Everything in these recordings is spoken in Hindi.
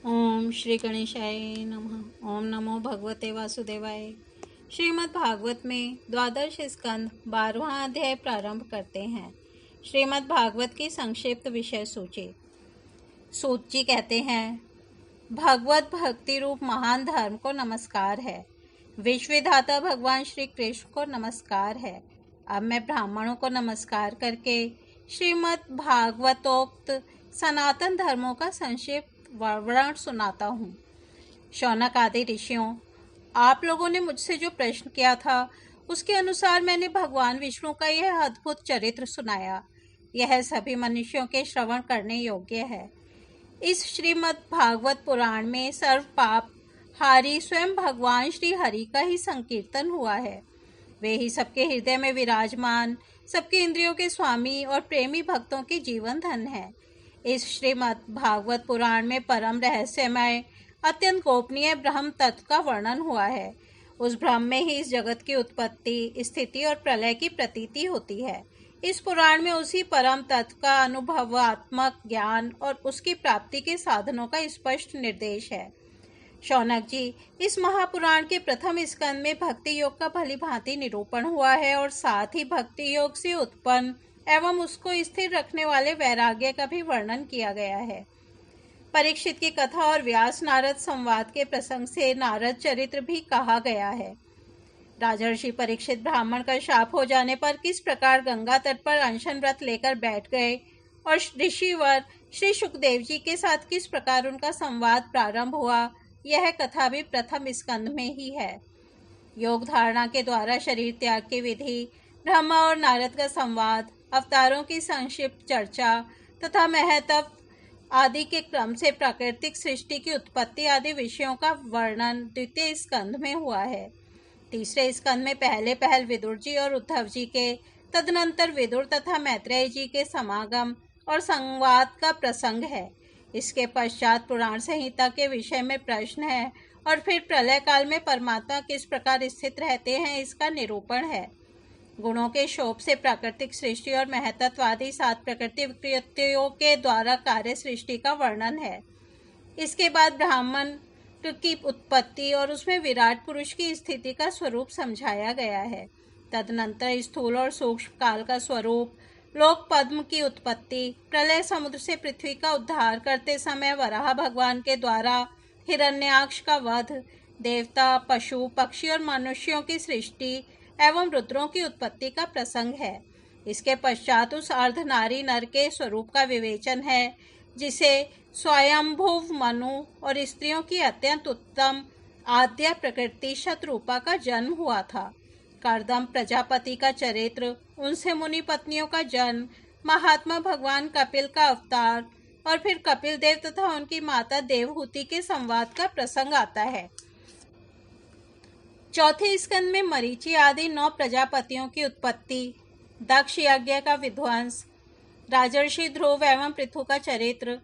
ओम श्री गणेशाय नमः। ओम नमो भगवते वासुदेवाय। श्रीमद् भागवत में द्वादश स्कंद 12वां अध्याय प्रारंभ करते हैं। श्रीमद् भागवत की संक्षिप्त विषय सूची। सूत जी कहते हैं, भगवत भक्ति रूप महान धर्म को नमस्कार है। विश्वविधाता भगवान श्री कृष्ण को नमस्कार है। अब मैं ब्राह्मणों को नमस्कार करके श्रीमद् भागवतोक्त सनातन धर्मों का संक्षिप्त वर्णन सुनाता हूँ। शौनक आदि ऋषियों, आप लोगों ने मुझसे जो प्रश्न किया था उसके अनुसार मैंने भगवान विष्णु का यह अद्भुत चरित्र सुनाया। यह सभी मनुष्यों के श्रवण करने योग्य है। इस श्रीमद् भागवत पुराण में सर्व पाप हारी स्वयं भगवान श्री हरि का ही संकीर्तन हुआ है। वे ही सबके हृदय में विराजमान, सबके इंद्रियों के स्वामी और प्रेमी भक्तों के जीवन धन है। इस श्रीमद् भागवत पुराण में परम रहस्यमय अत्यंत गोपनीय ब्रह्म तत्व का वर्णन हुआ है। उस ब्रह्म में ही इस जगत की उत्पत्ति, स्थिति और प्रलय की प्रतीति होती है। इस पुराण में उसी परम तत्व का अनुभवात्मक ज्ञान और उसकी प्राप्ति के साधनों का स्पष्ट निर्देश है। शौनक जी, इस महापुराण के प्रथम स्कंद में भक्ति योग का भली भांति निरूपण हुआ है और साथ ही भक्ति योग से उत्पन्न एवं उसको स्थिर रखने वाले वैराग्य का भी वर्णन किया गया है। परीक्षित की कथा और व्यास नारद संवाद के प्रसंग से नारद चरित्र भी कहा गया है। राजर्षि परीक्षित ब्राह्मण का शाप हो जाने पर किस प्रकार गंगा तट पर अनशन व्रत लेकर बैठ गए और ऋषिवर श्री सुखदेव जी के साथ किस प्रकार उनका संवाद प्रारंभ हुआ, यह कथा भी प्रथम स्कंद में ही है। योग धारणा के द्वारा शरीर त्याग की विधि, ब्रह्मा और नारद का संवाद, अवतारों की संक्षिप्त चर्चा तथा महत्व आदि के क्रम से प्राकृतिक सृष्टि की उत्पत्ति आदि विषयों का वर्णन द्वितीय स्कंद में हुआ है। तीसरे स्कंद में पहल विदुर जी और उद्धव जी के, तदनंतर विदुर तथा मैत्रेय जी के समागम और संवाद का प्रसंग है। इसके पश्चात पुराण संहिता के विषय में प्रश्न है और फिर प्रलय काल में परमात्मा किस प्रकार स्थित रहते हैं इसका निरूपण है। गुणों के शोभ से प्राकृतिक सृष्टि और महतत्व आदि 7 प्रकृति विकृतियों के द्वारा कार्य सृष्टि का वर्णन है। इसके बाद ब्राह्मण की उत्पत्ति और उसमें विराट पुरुष की स्थिति का स्वरूप समझाया गया है। तदनंतर स्थूल और सूक्ष्म काल का स्वरूप, लोक पद्म की उत्पत्ति, प्रलय समुद्र से पृथ्वी का उद्धार करते समय वराह भगवान के द्वारा हिरण्याक्ष का वध, देवता, पशु, पक्षी और मनुष्यों की सृष्टि एवं रुद्रों की उत्पत्ति का प्रसंग है। इसके पश्चात उस अर्धनारी नर के स्वरूप का विवेचन है जिसे स्वयंभुव मनु और स्त्रियों की अत्यंत उत्तम आद्य प्रकृति शतरूपा का जन्म हुआ था। कर्दम प्रजापति का चरित्र, उनसे मुनि पत्नियों का जन्म, महात्मा भगवान कपिल का अवतार और फिर कपिल देव तथा उनकी माता देवहूति के संवाद का प्रसंग आता है। चौथे स्कंद में मरीचि आदि 9 प्रजापतियों की उत्पत्ति, दक्ष यज्ञ का विध्वंस, राजर्षि ध्रुव एवं पृथु का चरित्र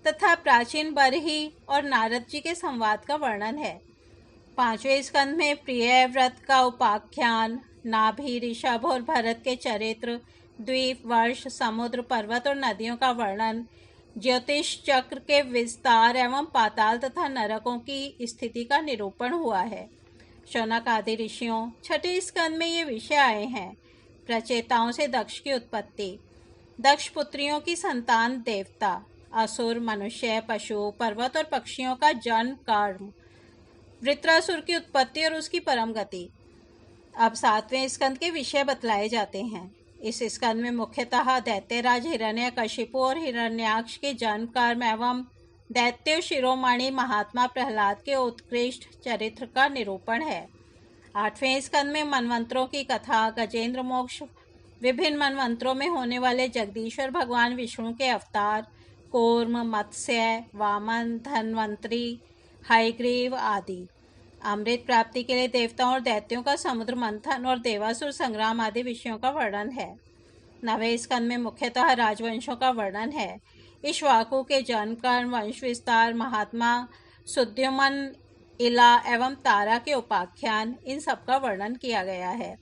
तथा प्राचीन बरही और नारद जी के संवाद का वर्णन है। पांचवें स्कंद में प्रिय व्रत का उपाख्यान, नाभि, ऋषभ और भरत के चरित्र, द्वीप, वर्ष, समुद्र, पर्वत और नदियों का वर्णन, ज्योतिष चक्र के विस्तार एवं पाताल तथा नरकों की स्थिति का निरूपण हुआ है। शौनक आदि ऋषियों, छठे स्कंद में ये विषय आए हैं। प्रचेताओं से दक्ष की उत्पत्ति, दक्ष पुत्रियों की संतान देवता, असुर, मनुष्य, पशु, पर्वत और पक्षियों का जन्म कर्म, वृत्रासुर की उत्पत्ति और उसकी परम गति। अब 7वें स्कंद के विषय बतलाए जाते हैं। इस स्कंद में मुख्यतः दैत्यराज हिरण्यकशिपु और हिरण्याक्ष के जन्म कर्म एवं दैत्य शिरोमणि महात्मा प्रहलाद के उत्कृष्ट चरित्र का निरूपण है। 8वें स्कंद में मनवंतरों की कथा, गजेंद्र मोक्ष, विभिन्न मनवंतरों में होने वाले जगदीश्वर भगवान विष्णु के अवतार, कूर्म, मत्स्य, वामन, धन्वंतरी, हयग्रीव आदि, अमृत प्राप्ति के लिए देवताओं और दैत्यों का समुद्र मंथन और देवासुर संग्राम आदि विषयों का वर्णन है। 9वें स्कंद में मुख्यतः राजवंशों का वर्णन है। इक्ष्वाकु के जन्म कर्म, वंश विस्तार, महात्मा सुद्युमन, इला एवं तारा के उपाख्यान, इन सब का वर्णन किया गया है।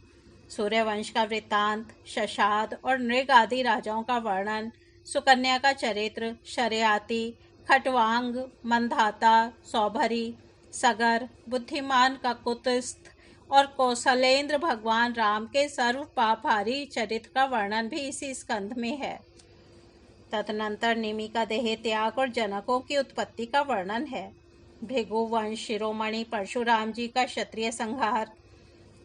सूर्यवंश का वृत्तांत, शशाद और नृग आदि राजाओं का वर्णन, सुकन्या का चरित्र, शर्याति, खटवांग, मंधाता, सौभरी, सगर, बुद्धिमान का कुतस्थ और कौशलेंद्र भगवान राम के सर्व पापहारी चरित्र का वर्णन भी इसी स्कंध में है। तदनंतर निमि का देह त्याग और जनकों की उत्पत्ति का वर्णन है। भृगुवंश शिरोमणि परशुराम जी का क्षत्रिय संहार,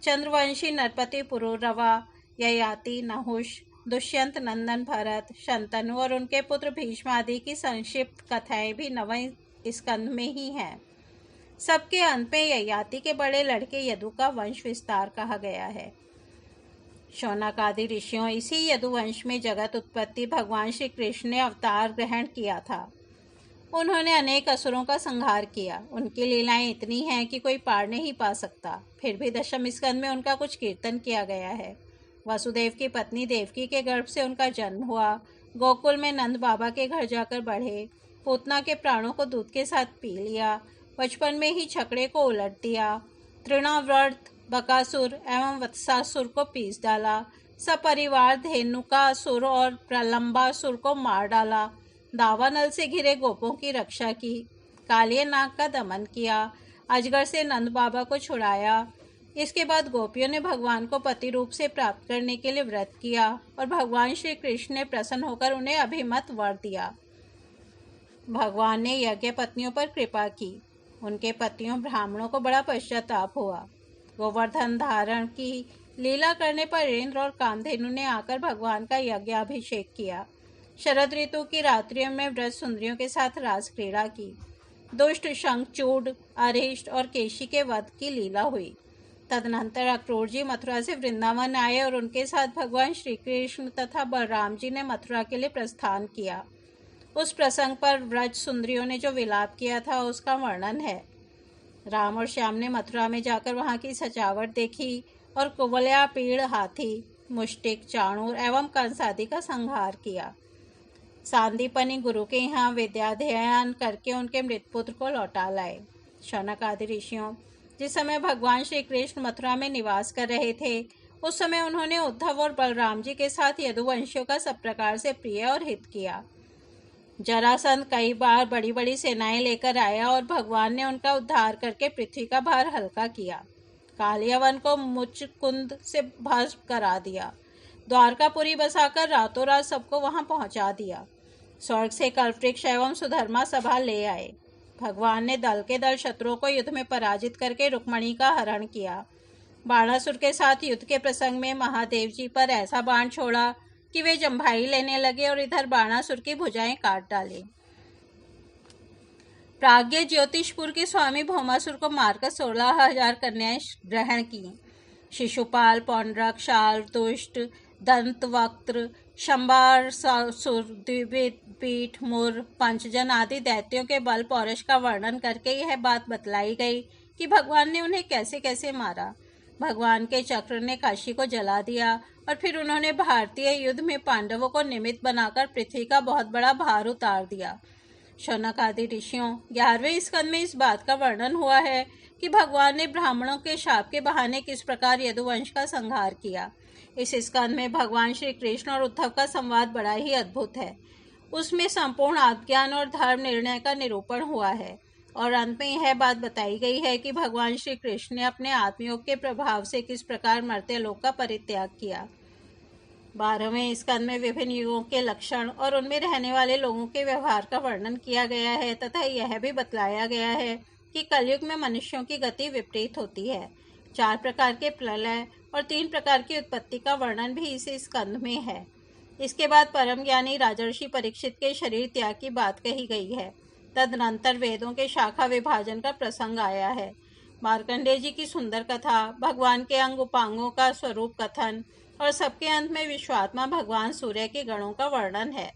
चंद्रवंशी नरपति पुरुरवा, ययाति, नहुष, दुष्यंत नंदन भरत, शंतनु और उनके पुत्र भीष्म आदि की संक्षिप्त कथाएं भी नवें स्कंध में ही हैं। सबके अंत में ययाति के बड़े लड़के यदु का वंश विस्तार कहा गया है। शौनक आदि ऋषियों इसी यदुवंश में जगत उत्पत्ति भगवान श्री कृष्ण ने अवतार ग्रहण किया था। उन्होंने अनेक असुरों का संहार किया। उनकी लीलाएं इतनी हैं कि कोई पार नहीं पा सकता। फिर भी दशम स्कंध में उनका कुछ कीर्तन किया गया है। वसुदेव की पत्नी देवकी के गर्भ से उनका जन्म हुआ। गोकुल में नंद बाबा के घर जाकर बढ़े। पूतना के प्राणों को दूध के साथ पी लिया। बचपन में ही छकड़े को उलट दिया। तृणाव्रत, बकासुर एवं वत्सासुर को पीस डाला। सपरिवार धेनुकासुर और प्रलंबासुर को मार डाला। दावानल से घिरे गोपों की रक्षा की। कालिय नाग का दमन किया। अजगर से नंद बाबा को छुड़ाया। इसके बाद गोपियों ने भगवान को पति रूप से प्राप्त करने के लिए व्रत किया और भगवान श्री कृष्ण ने प्रसन्न होकर उन्हें अभिमत वर दिया। भगवान ने यज्ञ पत्नियों पर कृपा की। उनके पतियों ब्राह्मणों को बड़ा पश्चाताप हुआ। गोवर्धन धारण की लीला करने पर इंद्र और कामधेनु ने आकर भगवान का यज्ञाभिषेक किया। शरद ऋतु की रात्रियों में व्रज सुंदरियों के साथ रास क्रीड़ा की। दुष्ट शंखचूड, अरिष्ट और केशी के वध की लीला हुई। तदनंतर अक्रूर जी मथुरा से वृंदावन आए और उनके साथ भगवान श्री कृष्ण तथा बलराम जी ने मथुरा के लिए प्रस्थान किया। उस प्रसंग पर व्रज सुंदरियों ने जो विलाप किया था उसका वर्णन है। राम और श्याम ने मथुरा में जाकर वहां की सजावट देखी और कुवलया, पीड़, हाथी, मुष्टिक, चाणूर एवं कंस आदि का संहार किया। सांदीपनी गुरु के यहाँ विद्याध्ययन करके उनके मृतपुत्र को लौटा लाए। शौनक आदि ऋषियों जिस समय भगवान श्री कृष्ण मथुरा में निवास कर रहे थे उस समय उन्होंने उद्धव और बलराम जी के साथ यदुवंशियों का सब प्रकार से प्रिय और हित किया। जरासंध कई बार बड़ी बड़ी सेनाएं लेकर आया और भगवान ने उनका उद्धार करके पृथ्वी का भार हल्का किया। कालियावन को मुचकुंद से भस्म करा दिया। द्वारकापुरी बसाकर रातों रात सबको वहां पहुंचा दिया। स्वर्ग से कल्पवृक्ष एवं सुधर्मा सभा ले आए। भगवान ने दल के दल शत्रुओं को युद्ध में पराजित करके रुक्मणी का हरण किया। बाणासुर के साथ युद्ध के प्रसंग में महादेव जी पर ऐसा बाण छोड़ा कि वे जम्भाई लेने लगे और इधर बाणासुर की भुजाएं काट डाली। प्राज्ञ ज्योतिषपुर के स्वामी भौमासुर को मारकर 16,000 कन्याएं ग्रहण की। शिशुपाल, पौंड्रक, शाल, दुष्ट, दंतवक्त्र, शंबारसुर, द्विविदपीठ, मुर, पंचजन आदि दैत्यों के बल पौरुष का वर्णन करके यह बात बतलाई गई कि भगवान ने उन्हें कैसे कैसे मारा। भगवान के चक्र ने काशी को जला दिया और फिर उन्होंने भारतीय युद्ध में पांडवों को निमित्त बनाकर पृथ्वी का बहुत बड़ा भार उतार दिया। शौनक आदि ऋषियों 11वें स्कंद में इस बात का वर्णन हुआ है कि भगवान ने ब्राह्मणों के शाप के बहाने किस प्रकार यदुवंश का संहार किया। इस स्कंद में भगवान श्री कृष्ण और उद्धव का संवाद बड़ा ही अद्भुत है। उसमें संपूर्ण आत्मज्ञान और धर्म निर्णय का निरूपण हुआ है और अंत में यह बात बताई गई है कि भगवान श्री कृष्ण ने अपने आत्मयोग के प्रभाव से किस प्रकार मर्त्य लोक का परित्याग किया। 12वें स्कंद में विभिन्न युगों के लक्षण और उनमें रहने वाले लोगों के व्यवहार का वर्णन किया गया है तथा यह भी बतलाया गया है कि कलयुग में मनुष्यों की गति विपरीत होती है। 4 प्रकार के प्रलय और 3 प्रकार की उत्पत्ति का वर्णन भी इसी स्कंद में है। इसके बाद परम ज्ञानी राजर्षि परीक्षित के शरीर त्याग की बात कही गई है। तदनंतर वेदों के शाखा विभाजन का प्रसंग आया है। मार्कंडेय जी की सुंदर कथा, भगवान के अंग उपांगों का स्वरूप कथन और सबके अंत में विश्वात्मा भगवान सूर्य के गणों का वर्णन है।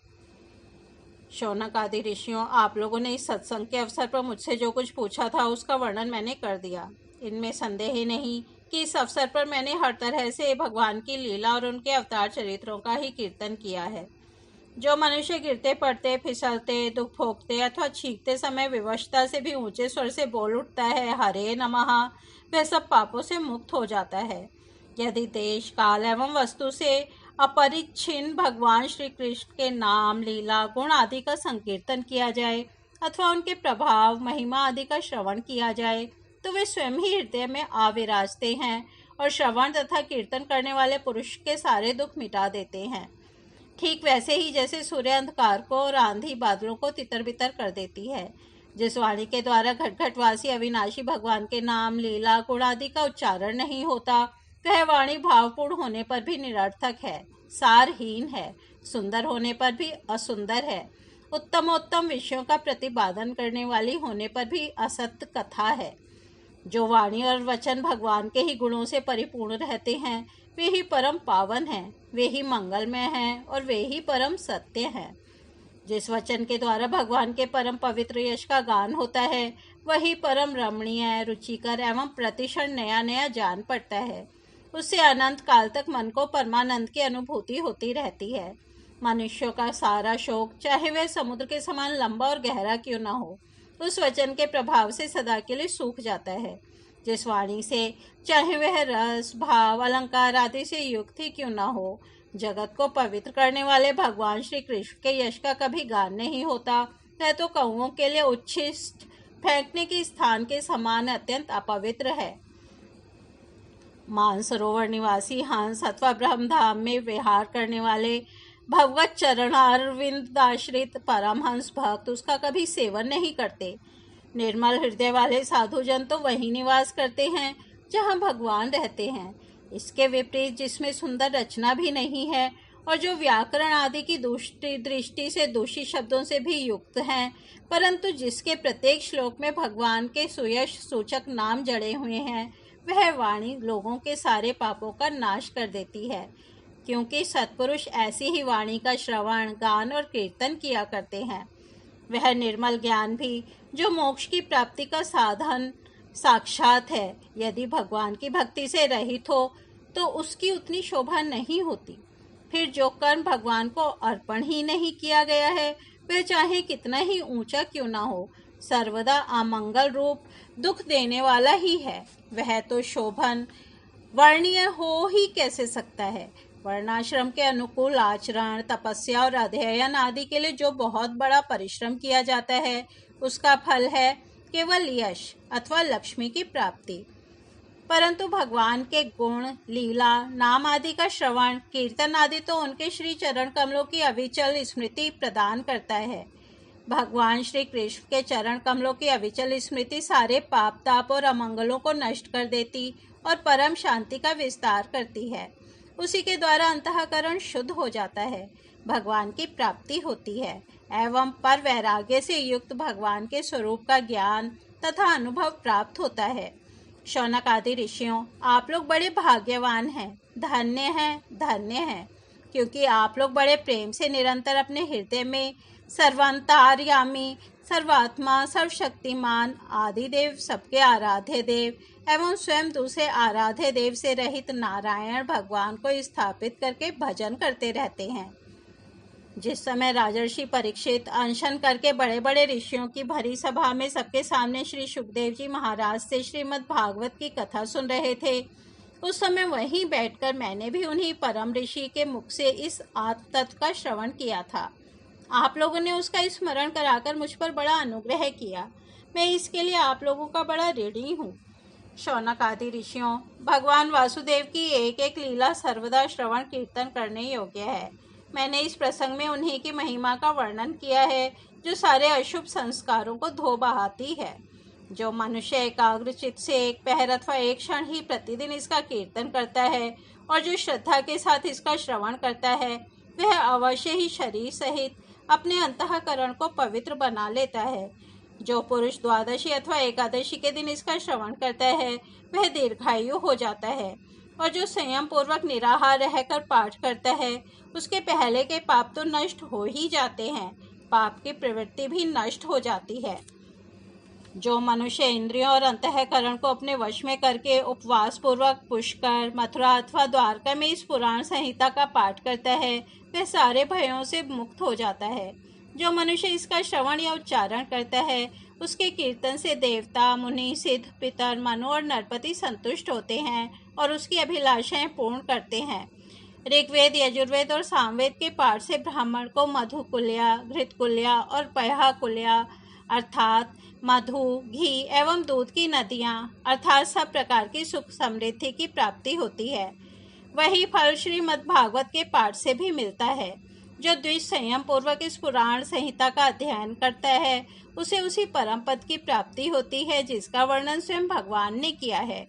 शौनक आदि ऋषियों आप लोगों ने इस सत्संग के अवसर पर मुझसे जो कुछ पूछा था उसका वर्णन मैंने कर दिया। इनमें संदेह ही नहीं कि इस अवसर पर मैंने हर तरह से भगवान की लीला और उनके अवतार चरित्रों का ही कीर्तन किया है। जो मनुष्य गिरते पड़ते, फिसलते, दुख भोगते अथवा छींकते समय विवशता से भी ऊंचे स्वर से बोल उठता है हरे नमः, वह सब पापों से मुक्त हो जाता है। यदि देश, काल एवं वस्तु से अपरिच्छिन्न भगवान श्री कृष्ण के नाम, लीला, गुण आदि का संकीर्तन किया जाए अथवा उनके प्रभाव, महिमा आदि का श्रवण किया जाए तो वे स्वयं ही हृदय में आ विराजते हैं और श्रवण तथा कीर्तन करने वाले पुरुष के सारे दुख मिटा देते हैं। ठीक वैसे ही जैसे सूर्य अंधकार को और आंधी बादलों को तितर बितर कर देती है। जिस वाणी के द्वारा घट घटवासी अविनाशी भगवान के नाम, लीला, गुण आदि का उच्चारण नहीं होता, वह वाणी भावपूर्ण होने पर भी निरर्थक है, सारहीन है, सुंदर होने पर भी असुंदर है, उत्तमोत्तम विषयों का प्रतिपादन करने वाली होने पर भी असत्य कथा है। जो वाणी और वचन भगवान के ही गुणों से परिपूर्ण रहते हैं, वे ही परम पावन हैं, वे ही मंगलमय हैं और वे ही परम सत्य हैं। जिस वचन के द्वारा भगवान के परम पवित्र यश का गान होता है, वही परम रमणीय, रुचिकर एवं प्रतिक्षण नया नया जान पड़ता है। उससे अनंत काल तक मन को परमानंद की अनुभूति होती रहती है। मनुष्यों का सारा शोक, चाहे वह समुद्र के समान लंबा और गहरा क्यों न हो, उस वचन के प्रभाव से सदा के लिए सूख जाता है। जिस वाणी से, चाहे वह रस, भाव, अलंकार आदि से युक्त ही क्यों न हो, जगत को पवित्र करने वाले भगवान श्री कृष्ण के यश का कभी गान नहीं होता, वह तो कौओं के लिए उच्छिष्ट फेंकने के स्थान के समान अत्यंत अपवित्र है। मानसरोवर निवासी हंस अथवा ब्रह्मधाम में विहार करने वाले भगवत चरणारविंदाश्रित परमहंस भक्त उसका कभी सेवन नहीं करते। निर्मल हृदय वाले साधुजन तो वही निवास करते हैं जहाँ भगवान रहते हैं। इसके विपरीत जिसमें सुंदर रचना भी नहीं है और जो व्याकरण आदि की दृष्टि से दूषित शब्दों से भी युक्त हैं, परंतु जिसके प्रत्येक श्लोक में भगवान के सुयश सूचक नाम जड़े हुए हैं, वह वाणी लोगों के सारे पापों का नाश कर देती है। क्योंकि सत्पुरुष ऐसी ही वाणी का श्रवण, गान और कीर्तन किया करते हैं। वह निर्मल ज्ञान भी जो मोक्ष की प्राप्ति का साधन साक्षात है, यदि भगवान की भक्ति से रहित हो तो उसकी उतनी शोभा नहीं होती। फिर जो कर्म भगवान को अर्पण ही नहीं किया गया है, वह चाहे कितना ही ऊंचा क्यों ना हो, सर्वदा अमंगल रूप दुख देने वाला ही है। वह तो शोभन वर्णीय हो ही कैसे सकता है। वर्णाश्रम के अनुकूल आचरण, तपस्या और अध्ययन आदि के लिए जो बहुत बड़ा परिश्रम किया जाता है, उसका फल है केवल यश अथवा लक्ष्मी की प्राप्ति। परंतु भगवान के गुण, लीला, नाम आदि का श्रवण, कीर्तन आदि तो उनके श्री चरण कमलों की अविचल स्मृति प्रदान करता है। भगवान श्री कृष्ण के चरण कमलों की अविचल स्मृति सारे पाप, ताप और अमंगलों को नष्ट कर देती और परम शांति का विस्तार करती है। उसी के द्वारा अंतःकरण शुद्ध हो जाता है, भगवान की प्राप्ति होती है एवं पर वैराग्य से युक्त भगवान के स्वरूप का ज्ञान तथा अनुभव प्राप्त होता है। शौनक आदि ऋषियों, आप लोग बड़े भाग्यवान हैं, धन्य हैं, धन्य हैं, क्योंकि आप लोग बड़े प्रेम से निरंतर अपने हृदय में सर्वांतर्यामी, सर्वात्मा, सर्वशक्तिमान, आदिदेव, सबके आराध्य देव एवं स्वयं दूसरे आराध्य देव से रहित नारायण भगवान को स्थापित करके भजन करते रहते हैं। जिस समय राजर्षि परीक्षित अनशन करके बड़े बड़े ऋषियों की भरी सभा में सबके सामने श्री सुखदेव जी महाराज से श्रीमद् भागवत की कथा सुन रहे थे, उस समय वहीं बैठकर मैंने भी उन्हीं परम ऋषि के मुख से इस आत्म तत्व का श्रवण किया था। आप लोगों ने उसका स्मरण कराकर मुझ पर बड़ा अनुग्रह किया। मैं इसके लिए आप लोगों का बड़ा ऋणी हूँ। शौनक आदि ऋषियों, भगवान वासुदेव की एक एक लीला सर्वदा श्रवण कीर्तन करने योग्य है। मैंने इस प्रसंग में उन्हीं की महिमा का वर्णन किया है जो सारे अशुभ संस्कारों को धो बहाती है। जो मनुष्य एकाग्र चित्त से एक पहर अथवा एक क्षण ही प्रतिदिन इसका कीर्तन करता है और जो श्रद्धा के साथ इसका श्रवण करता है, वह अवश्य ही शरीर सहित अपने अंतःकरण को पवित्र बना लेता है। जो पुरुष द्वादशी अथवा एकादशी के दिन इसका श्रवण करता है, वह दीर्घायु हो जाता है। और जो संयम पूर्वक निराहार रहकर पाठ करता है, उसके पहले के पाप तो नष्ट हो ही जाते हैं, पाप की प्रवृत्ति भी नष्ट हो जाती है। जो मनुष्य इंद्रियों और अंतःकरण को अपने वश में करके उपवास पूर्वक पुष्कर, मथुरा अथवा द्वारका में इस पुराण संहिता का पाठ करता है, वह सारे भयों से मुक्त हो जाता है। जो मनुष्य इसका श्रवण या उच्चारण करता है, उसके कीर्तन से देवता, मुनि, सिद्ध, पितर, मनु और नरपति संतुष्ट होते हैं और उसकी अभिलाषाएं पूर्ण करते हैं। ऋग्वेद, यजुर्वेद और सामवेद के पाठ से ब्राह्मण को मधुकुल्या, घृतकुल्या और पयहाकुल्या अर्थात मधु, घी एवं दूध की नदियाँ अर्थात सब प्रकार की सुख समृद्धि की प्राप्ति होती है। वही फल श्रीमद् भागवत के पाठ से भी मिलता है। जो द्विज संयम पूर्वक इस पुराण संहिता का अध्ययन करता है उसे उसी परम पद की प्राप्ति होती है जिसका वर्णन स्वयं भगवान ने किया है।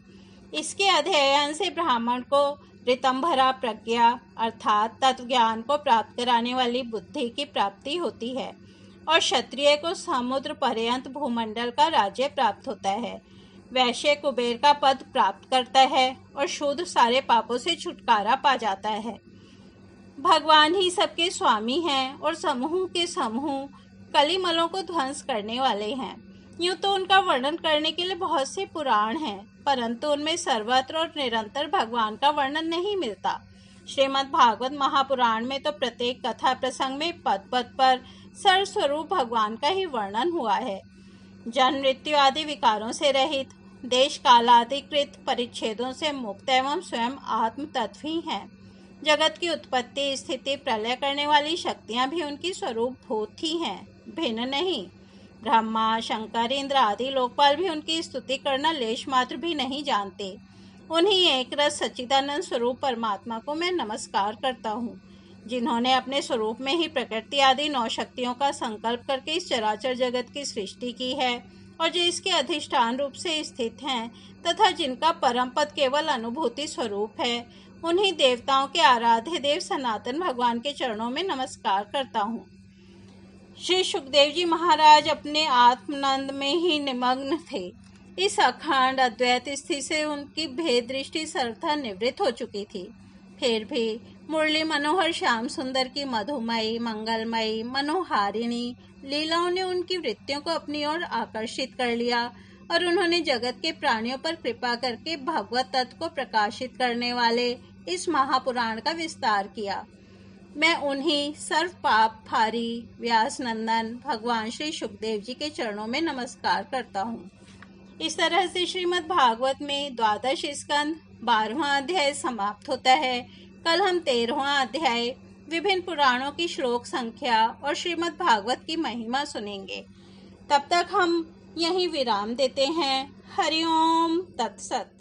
इसके अध्ययन से ब्राह्मण को ऋतंभरा प्रज्ञा अर्थात तत्व ज्ञान को प्राप्त कराने वाली बुद्धि की प्राप्ति होती है और क्षत्रिय को समुद्र पर्यंत भूमंडल का राज्य प्राप्त होता है। वैश्य कुबेर का पद प्राप्त करता है और शूद्र सारे पापों से छुटकारा पा जाता है। भगवान ही सबके स्वामी हैं और समूह के समूह कलिमलों को ध्वंस करने वाले हैं। यूँ तो उनका वर्णन करने के लिए बहुत से पुराण हैं, परंतु उनमें सर्वत्र और निरंतर भगवान का वर्णन नहीं मिलता। श्रीमद् भागवत महापुराण में तो प्रत्येक कथा प्रसंग में पद पद पर सर्वस्वरूप भगवान का ही वर्णन हुआ है। जन्म मृत्यु आदि विकारों से रहित, देश कालाधिकृत परिच्छेदों से मुक्त एवं स्वयं आत्म तत्व ही हैं। जगत की उत्पत्ति स्थिति प्रलय करने वाली शक्तियाँ भी उनकी स्वरूप भूत ही हैं, भिन्न नहीं। ब्रह्मा शंकर इंद्र आदि लोकपाल भी उनकी स्तुति करना लेश मात्र भी नहीं जानते। उन्हीं एक रस सच्चिदानंद स्वरूप परमात्मा को मैं नमस्कार करता हूँ, जिन्होंने अपने स्वरूप में ही प्रकृति आदि 9 शक्तियों का संकल्प करके इस चराचर जगत की सृष्टि की है और जो इसके अधिष्ठान रूप से स्थित हैं तथा जिनका परम पद केवल अनुभूति स्वरूप है, उन्हीं देवताओं के आराध्य देव सनातन भगवान के चरणों में नमस्कार करता हूँ। श्री सुखदेव जी महाराज अपने आत्मानंद में ही निमग्न थे। इस अखंड अद्वैत स्थिति से उनकी भेद दृष्टि सर्वथा निवृत्त हो चुकी थी। फिर भी मुरली मनोहर श्याम सुंदर की मधुमयी मंगलमयी मनोहारिणी लीलाओं ने उनकी वृत्तियों को अपनी ओर आकर्षित कर लिया और उन्होंने जगत के प्राणियों पर कृपा करके भगवत तत्व को प्रकाशित करने वाले इस महापुराण का विस्तार किया। मैं उन्हीं सर्व पाप फारी व्यास नंदन भगवान श्री सुखदेव जी के चरणों में नमस्कार करता हूँ। इस तरह से श्रीमद् भागवत में 12 स्कंद 12वां अध्याय समाप्त होता है। कल हम 13वां अध्याय विभिन्न पुराणों की श्लोक संख्या और श्रीमद् भागवत की महिमा सुनेंगे। तब तक हम यहीं विराम देते हैं। हरि ओम तत्सत।